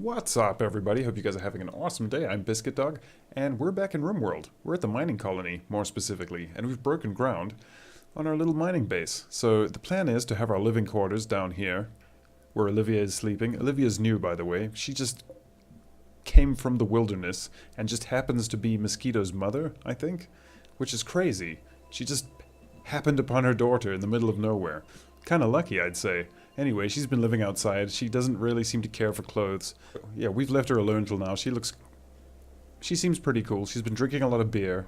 What's up, everybody? Hope you guys are having an awesome day. I'm Biscuit Dog, and we're back in Rimworld. We're at the mining colony, more specifically, and we've broken ground on our little mining base. So the plan is to have our living quarters down here, where Olivia is sleeping. Olivia's new, by the way. She just came from the wilderness and just happens to be Mosquito's mother, I think, which is crazy. She just happened upon her daughter in the middle of nowhere. Kind of lucky, I'd say. Anyway, she's been living outside. She doesn't really seem to care for clothes. Yeah, we've left her alone till now. She seems pretty cool. She's been drinking a lot of beer.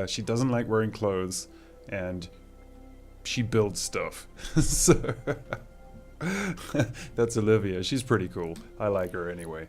She doesn't like wearing clothes. And she builds stuff. So that's Olivia. She's pretty cool. I like her anyway.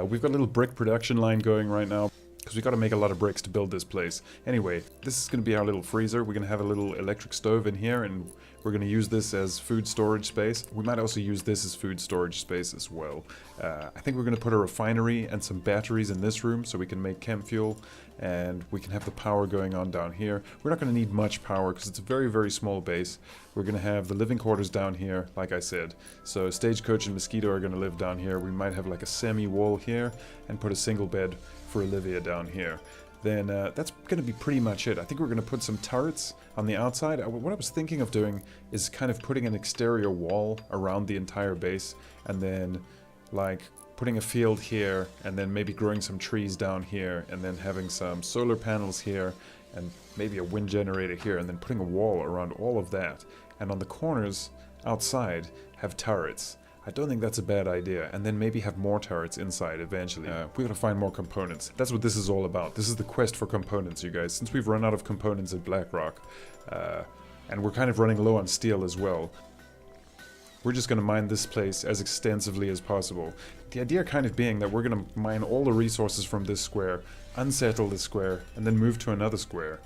We've got a little brick production line going right now, because we've got to make a lot of bricks to build this place. Anyway, this is going to be our little freezer. We're going to have a little electric stove in here, and we're going to use this as food storage space. We might also use this as food storage space as well. I think we're going to put a refinery and some batteries in this room so we can make chem fuel, and we can have the power going on down here. We're not going to need much power because it's a very, very small base. We're going to have the living quarters down here, like I said. So Stagecoach and Mosquito are going to live down here. We might have like a semi-wall here and put a single bed for Olivia down here. Then that's going to be pretty much it. I think we're going to put some turrets on the outside. What I was thinking of doing is kind of putting an exterior wall around the entire base, and then like putting a field here, and then maybe growing some trees down here, and then having some solar panels here, and maybe a wind generator here, and then putting a wall around all of that. And on the corners outside have turrets. I don't think that's a bad idea, and then maybe have more turrets inside eventually. We gotta find more components. That's what this is all about. This is the quest for components, you guys. Since we've run out of components at Blackrock, and we're kind of running low on steel as well, we're just gonna mine this place as extensively as possible. The idea kind of being that we're gonna mine all the resources from this square, unsettle this square, and then move to another square.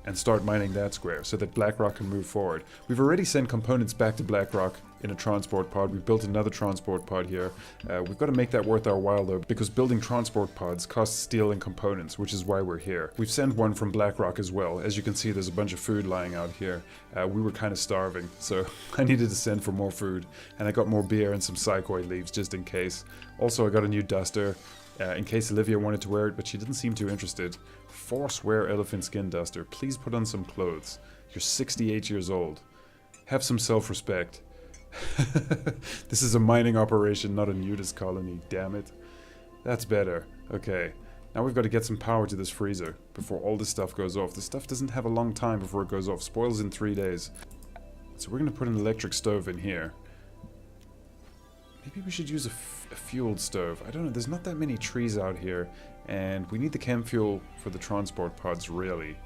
And start mining that square so that Blackrock can move forward. We've already sent components back to Blackrock in a transport pod. We've built another transport pod here. We've got to make that worth our while though, because building transport pods costs steel and components, which is why we're here. We've sent one from Blackrock as well. As you can see, there's a bunch of food lying out here. We were kind of starving, so I needed to send for more food. And I got more beer and some psychoid leaves just in case. Also, I got a new duster. In case Olivia wanted to wear it, but she didn't seem too interested. Force wear elephant skin duster. Please put on some clothes. You're 68 years old. Have some self-respect. This is a mining operation, not a nudist colony, damn it. That's better. Okay. Now we've got to get some power to this freezer before all this stuff goes off. This stuff doesn't have a long time before it goes off. Spoils in 3 days. So we're going to put an electric stove in here. Maybe we should use a fueled stove. I don't know, there's not that many trees out here, and we need the chem fuel for the transport pods, really.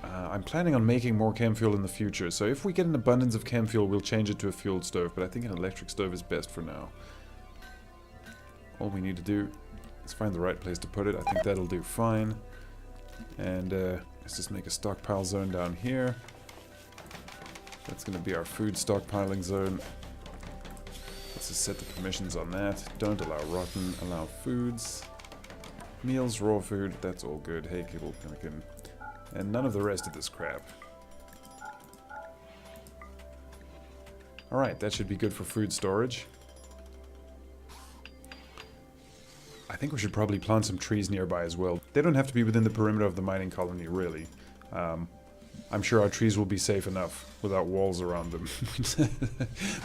I'm planning on making more chem fuel in the future, so if we get an abundance of chem fuel, we'll change it to a fueled stove, but I think an electric stove is best for now. All we need to do is find the right place to put it. I think that'll do fine. And let's just make a stockpile zone down here. That's going to be our food stockpiling zone. Let's just set the permissions on that. Don't allow rotten, allow foods. Meals, raw food, that's all good. Hey, kibble, pemmican. And none of the rest of this crap. Alright, that should be good for food storage. I think we should probably plant some trees nearby as well. They don't have to be within the perimeter of the mining colony, really. I'm sure our trees will be safe enough without walls around them.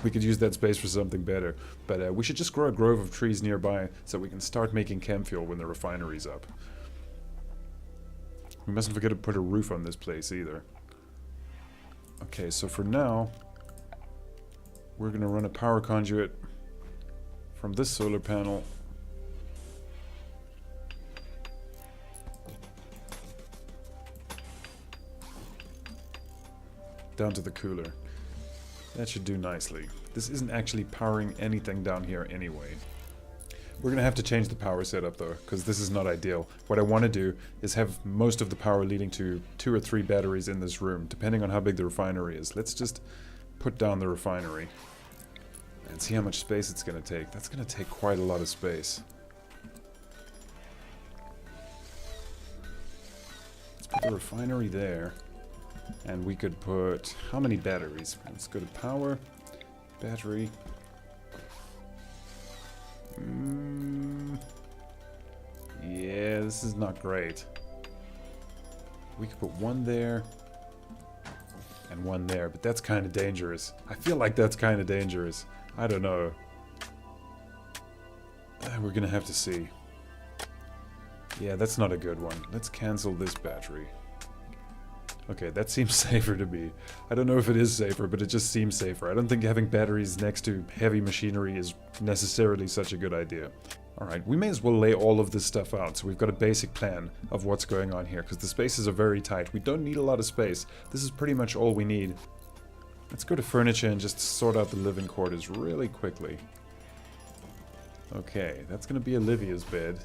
We could use that space for something better. But we should just grow a grove of trees nearby so we can start making chem fuel when the refinery's up. We mustn't forget to put a roof on this place either. Okay, so for now, we're going to run a power conduit from this solar panel down to the cooler. That should do nicely. This isn't actually powering anything down here anyway. We're gonna have to change the power setup though, because this is not ideal. What I want to do is have most of the power leading to 2 or 3 batteries in this room, depending on how big the refinery is. Let's just put down the refinery and see how much space it's gonna take. That's gonna take quite a lot of space. Let's put the refinery there. And we could put... how many batteries? Let's go to power. Battery. this is not great. We could put one there and one there, but that's kind of dangerous. I feel like that's kind of dangerous. I don't know. We're gonna have to see. Yeah, that's not a good one. Let's cancel this battery. Okay, that seems safer to me. I don't know if it is safer, but it just seems safer. I don't think having batteries next to heavy machinery is necessarily such a good idea. Alright, we may as well lay all of this stuff out so we've got a basic plan of what's going on here, because the spaces are very tight. We don't need a lot of space. This is pretty much all we need. Let's go to furniture and just sort out the living quarters really quickly. Okay, that's gonna be Olivia's bed.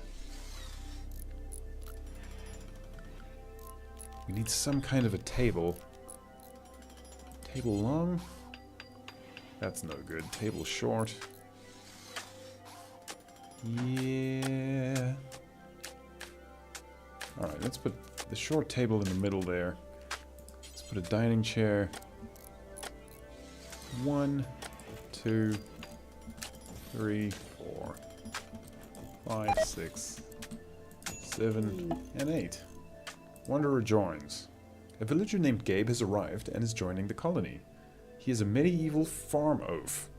We need some kind of a table. Table long? That's no good. Table short. Yeah. Alright, let's put the short table in the middle there. Let's put a dining chair. 1, 2, 3, 4, 5, 6, 7, and 8. Wanderer joins. A villager named Gabe has arrived and is joining the colony. He is a medieval farm oaf.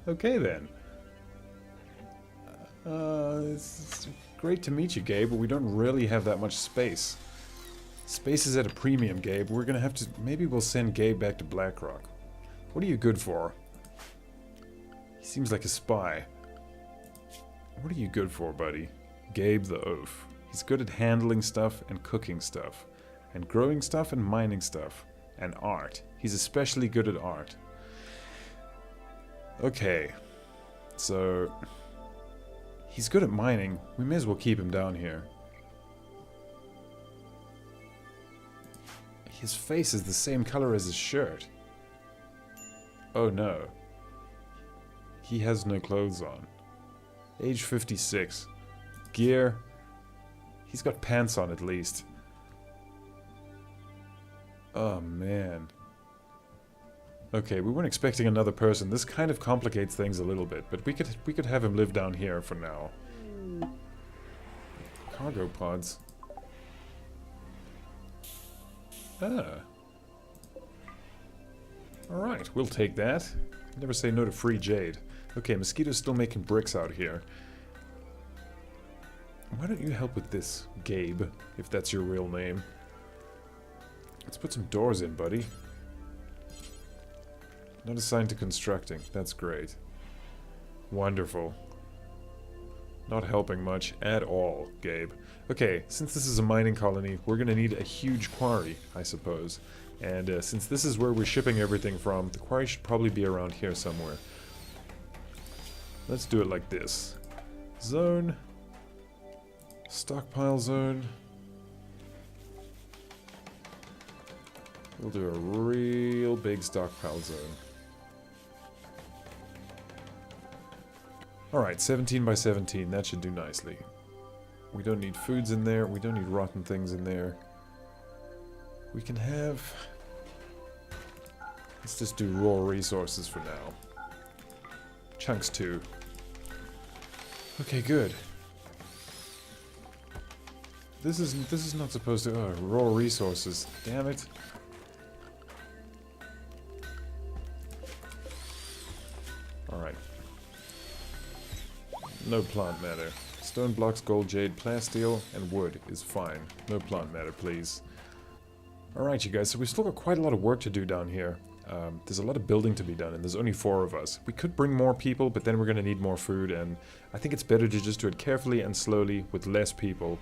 Okay then. It's great to meet you, Gabe, but we don't really have that much space. Space is at a premium, Gabe. We're gonna have to... Maybe we'll send Gabe back to Blackrock. What are you good for? He seems like a spy. What are you good for, buddy? Gabe the oaf. He's good at handling stuff and cooking stuff. And growing stuff and mining stuff. And art. He's especially good at art. Okay. So... He's good at mining. We may as well keep him down here. His face is the same color as his shirt. Oh no. He has no clothes on. Age 56. Gear. He's got pants on at least. Oh man. Okay, we weren't expecting another person. This kind of complicates things a little bit, but we could have him live down here for now. Cargo pods. Ah. Alright, we'll take that. Never say no to free jade. Okay, Mosquito's still making bricks out here. Why don't you help with this, Gabe, if that's your real name? Let's put some doors in, buddy. Not assigned to constructing. That's great. Wonderful. Not helping much at all, Gabe. Okay, since this is a mining colony, we're gonna need a huge quarry, I suppose. And since this is where we're shipping everything from, the quarry should probably be around here somewhere. Let's do it like this. Zone. Stockpile zone. We'll do a real big stockpile zone. Alright, 17 by 17, that should do nicely. We don't need foods in there, we don't need rotten things in there. We can have... Let's just do raw resources for now. Chunks too. Okay, good. This is not supposed to... Oh, raw resources. Damn it. Alright. No plant matter. Stone blocks, gold, jade, plasteel, and wood is fine. No plant matter, please. Alright, you guys, so we've still got quite a lot of work to do down here. There's a lot of building to be done, and there's only 4 of us. We could bring more people, but then we're going to need more food, and I think it's better to just do it carefully and slowly with less people,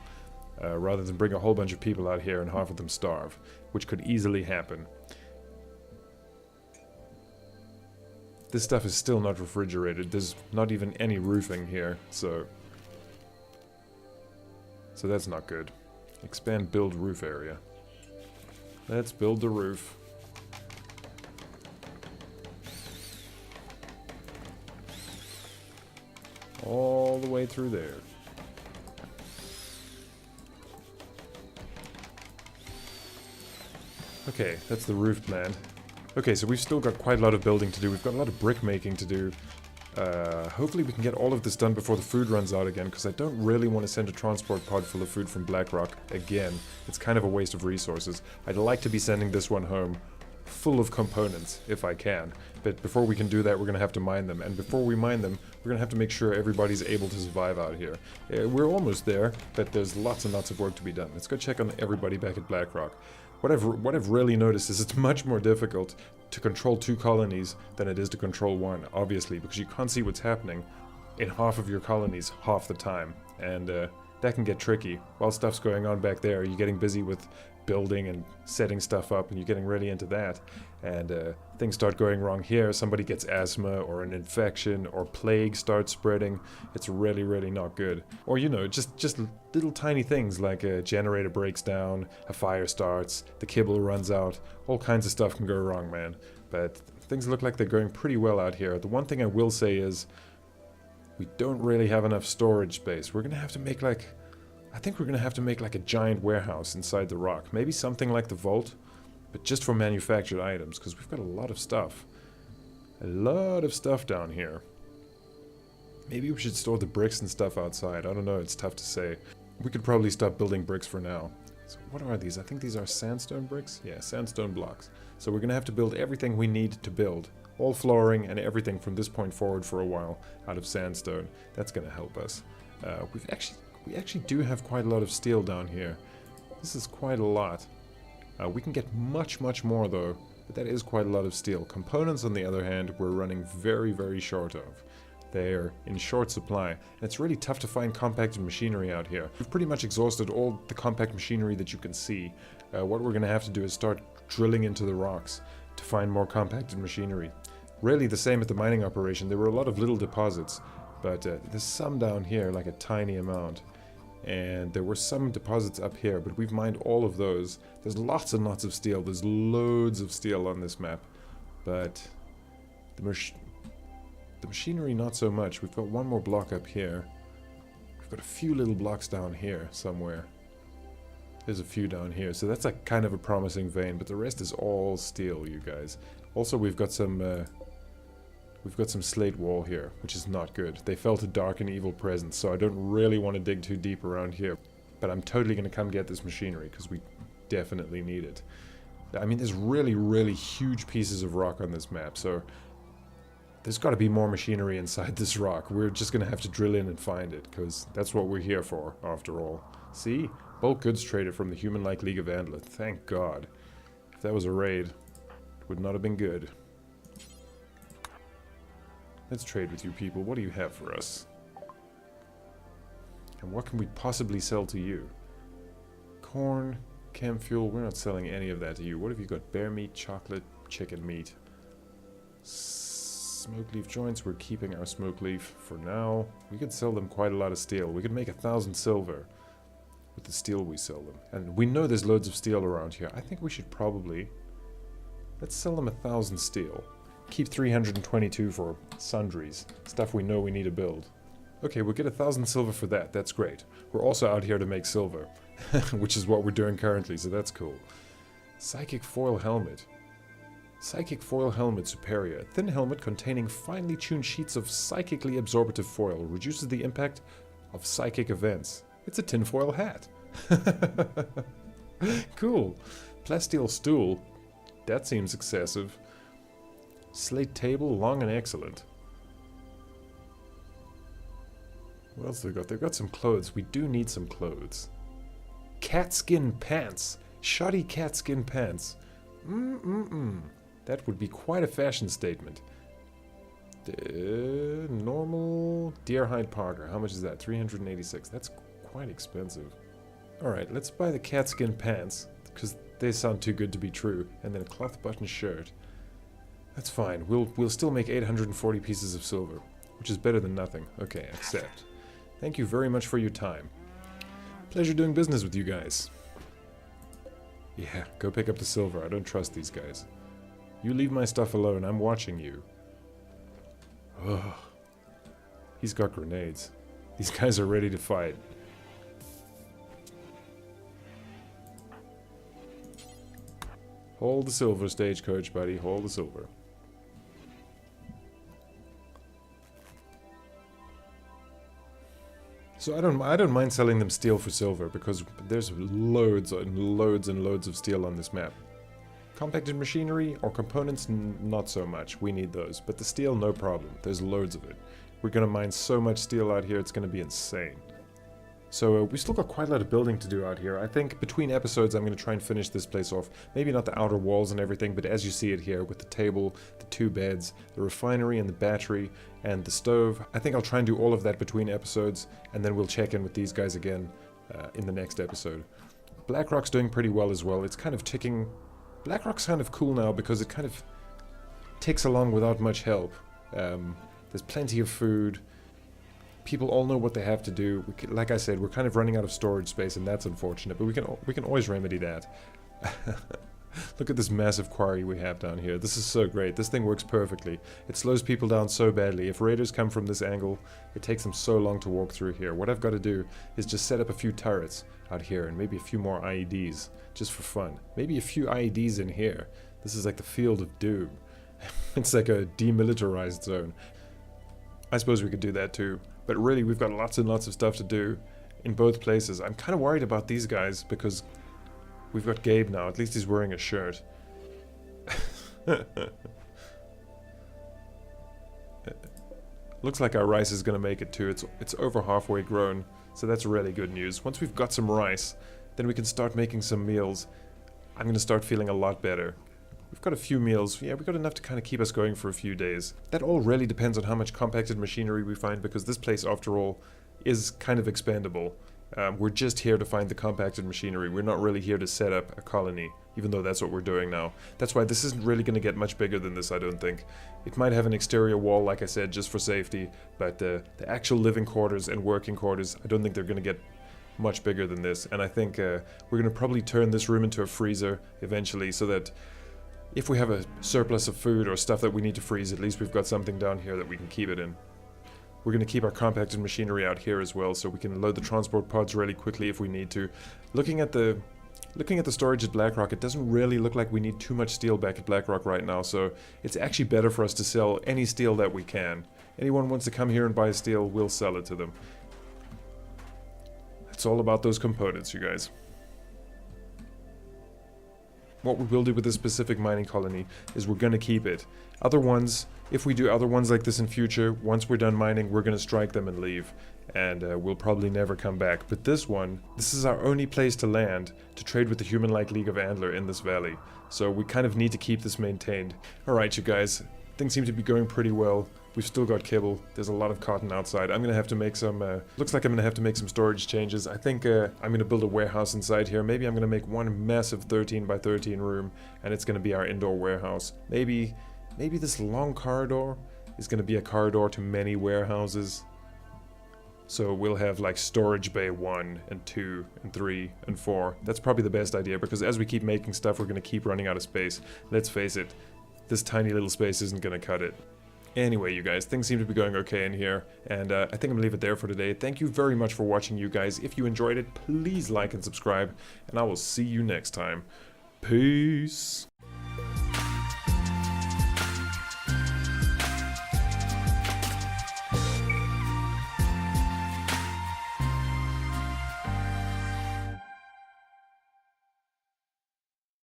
rather than bring a whole bunch of people out here and half of them starve, which could easily happen. This stuff is still not refrigerated. There's not even any roofing here, so that's not good. Expand build roof area. Let's build the roof. All the way through there. Okay, that's the roof plan. Okay, so we've still got quite a lot of building to do. We've got a lot of brick making to do. Hopefully we can get all of this done before the food runs out again, because I don't really want to send a transport pod full of food from Blackrock again. It's kind of a waste of resources. I'd like to be sending this one home full of components, if I can. But before we can do that, we're going to have to mine them. And before we mine them, we're going to have to make sure everybody's able to survive out here. We're almost there, but there's lots and lots of work to be done. Let's go check on everybody back at Blackrock. What I've really noticed is it's much more difficult to control 2 colonies than it is to control 1, obviously, because you can't see what's happening in half of your colonies half the time. And that can get tricky. While stuff's going on back there, you're getting busy with building and setting stuff up, and you're getting really into that, and things start going wrong here. Somebody gets asthma or an infection, or plague starts spreading. It's really, really not good. Or, you know, just little tiny things like a generator breaks down, a fire starts, the kibble runs out. All kinds of stuff can go wrong, man. But things look like they're going pretty well out here. The one thing I will say is we don't really have enough storage space. We're gonna have to make I think we're going to have to make like a giant warehouse inside the rock. Maybe something like the vault, but just for manufactured items, because we've got a lot of stuff. A lot of stuff down here. Maybe we should store the bricks and stuff outside. I don't know, it's tough to say. We could probably stop building bricks for now. So what are these? I think these are sandstone bricks? Yeah, sandstone blocks. So we're going to have to build everything we need to build. All flooring and everything from this point forward for a while out of sandstone. That's going to help us. We actually do have quite a lot of steel down here. This is quite a lot. We can get much, much more though, but that is quite a lot of steel. Components, on the other hand, we're running very, very short of. They're in short supply, and it's really tough to find compacted machinery out here. We've pretty much exhausted all the compact machinery that you can see. What we're going to have to do is start drilling into the rocks to find more compacted machinery. Really the same at the mining operation. There were a lot of little deposits, but there's some down here, like a tiny amount. And there were some deposits up here, but we've mined all of those. There's lots and lots of steel. There's loads of steel on this map. But the machinery, not so much. We've got one more block up here. We've got a few little blocks down here somewhere. There's a few down here. So that's a kind of a promising vein, but the rest is all steel, you guys. Also, we've got some slate wall here, which is not good. They felt a dark and evil presence, so I don't really want to dig too deep around here. But I'm totally going to come get this machinery, because we definitely need it. I mean, there's really, really huge pieces of rock on this map, so there's got to be more machinery inside this rock. We're just going to have to drill in and find it, because that's what we're here for, after all. See? Bulk goods traded from the human-like League of Antler. Thank God. If that was a raid, it would not have been good. Let's trade with you people. What do you have for us? And what can we possibly sell to you? Corn, chem fuel. We're not selling any of that to you. What have you got? Bear meat, chocolate, chicken meat. Smoke leaf joints. We're keeping our smoke leaf for now. We could sell them quite a lot of steel. We could make 1,000 silver with the steel we sell them. And we know there's loads of steel around here. I think we should probably... Let's sell them 1,000 steel. Keep 322 for sundries, stuff we know we need to build. Okay, we'll get 1,000 silver for that, that's great. We're also out here to make silver, which is what we're doing currently, so that's cool. Psychic foil helmet. Psychic foil helmet superior. Thin helmet containing finely tuned sheets of psychically absorptive foil. Reduces the impact of psychic events. It's a tinfoil hat. Cool. Plasteel stool. That seems excessive. Slate table, long and excellent. What else have they got? They've got some clothes. We do need some clothes. Catskin pants. Shoddy catskin pants. That would be quite a fashion statement. Normal deerhide parka. How much is that? 386. That's quite expensive. Alright, let's buy the catskin pants, because they sound too good to be true. And then a cloth button shirt. That's fine. We'll still make 840 pieces of silver, which is better than nothing. Okay, accept. Thank you very much for your time. Pleasure doing business with you guys. Yeah, go pick up the silver. I don't trust these guys. You leave my stuff alone. I'm watching you. Ugh. He's got grenades. These guys are ready to fight. Hold the silver, stagecoach, buddy. Hold the silver. So I don't mind selling them steel for silver, because there's loads and loads and loads of steel on this map. Compacted machinery or components, not so much. We need those. But the steel, no problem. There's loads of it. We're going to mine so much steel out here, it's going to be insane. So we still got quite a lot of building to do out here. I think between episodes I'm going to try and finish this place off. Maybe not the outer walls and everything, but as you see it here with the table, the 2 beds, the refinery and the battery, and the stove. I think I'll try and do all of that between episodes, and then we'll check in with these guys again in the next episode. Blackrock's doing pretty well as well. It's kind of ticking... Blackrock's kind of cool now because it kind of ticks along without much help. There's plenty of food. People all know what they have to do. Like I said, we're kind of running out of storage space, and that's unfortunate, but we can always remedy that. Look at this massive quarry we have down here. This is so great. This thing works perfectly. It slows people down so badly. If raiders come from this angle, it takes them so long to walk through here. What I've got to do is just set up a few turrets out here and maybe a few more IEDs, just for fun. Maybe a few IEDs in here. This is like the field of doom. It's like a demilitarized zone. I suppose we could do that too. But really, we've got lots and lots of stuff to do in both places. I'm kind of worried about these guys because we've got Gabe now. At least he's wearing a shirt. Looks like our rice is going to make it too. It's over halfway grown, so that's really good news. Once we've got some rice, then we can start making some meals. I'm going to start feeling a lot better. We've got a few meals. Yeah, we've got enough to kind of keep us going for a few days. That all really depends on how much compacted machinery we find, because this place, after all, is kind of expandable. We're just here to find the compacted machinery. We're not really here to set up a colony, even though that's what we're doing now. That's why this isn't really going to get much bigger than this, I don't think. It might have an exterior wall, like I said, just for safety, but the actual living quarters and working quarters, I don't think they're going to get much bigger than this. And I think we're going to probably turn this room into a freezer eventually, so that if we have a surplus of food or stuff that we need to freeze, at least we've got something down here that we can keep it in. We're going to keep our compacted machinery out here as well, so we can load the transport pods really quickly if we need to. Looking at the storage at Blackrock, it doesn't really look like we need too much steel back at Blackrock right now, so it's actually better for us to sell any steel that we can. Anyone wants to come here and buy steel, we'll sell it to them. It's all about those components, you guys. What we will do with this specific mining colony is we're going to keep it. Other ones, if we do other ones like this in future, once we're done mining, we're going to strike them and leave. And we'll probably never come back. But this one, this is our only place to land to trade with the human-like League of Antler in this valley. So we kind of need to keep this maintained. Alright, you guys. Things seem to be going pretty well. We've still got kibble. There's a lot of cotton outside. I'm gonna have to make some, looks like I'm gonna have to make some storage changes. I think I'm gonna build a warehouse inside here. Maybe I'm gonna make one massive 13 by 13 room, and it's gonna be our indoor warehouse. Maybe this long corridor is gonna be a corridor to many warehouses. So we'll have like storage bay 1 and 2 and 3 and 4. That's probably the best idea, because as we keep making stuff, we're gonna keep running out of space. Let's face it, this tiny little space isn't gonna cut it. Anyway, you guys, things seem to be going okay in here, and I think I'm gonna leave it there for today. Thank you very much for watching, you guys. If you enjoyed it, please like and subscribe, and I will see you next time. Peace!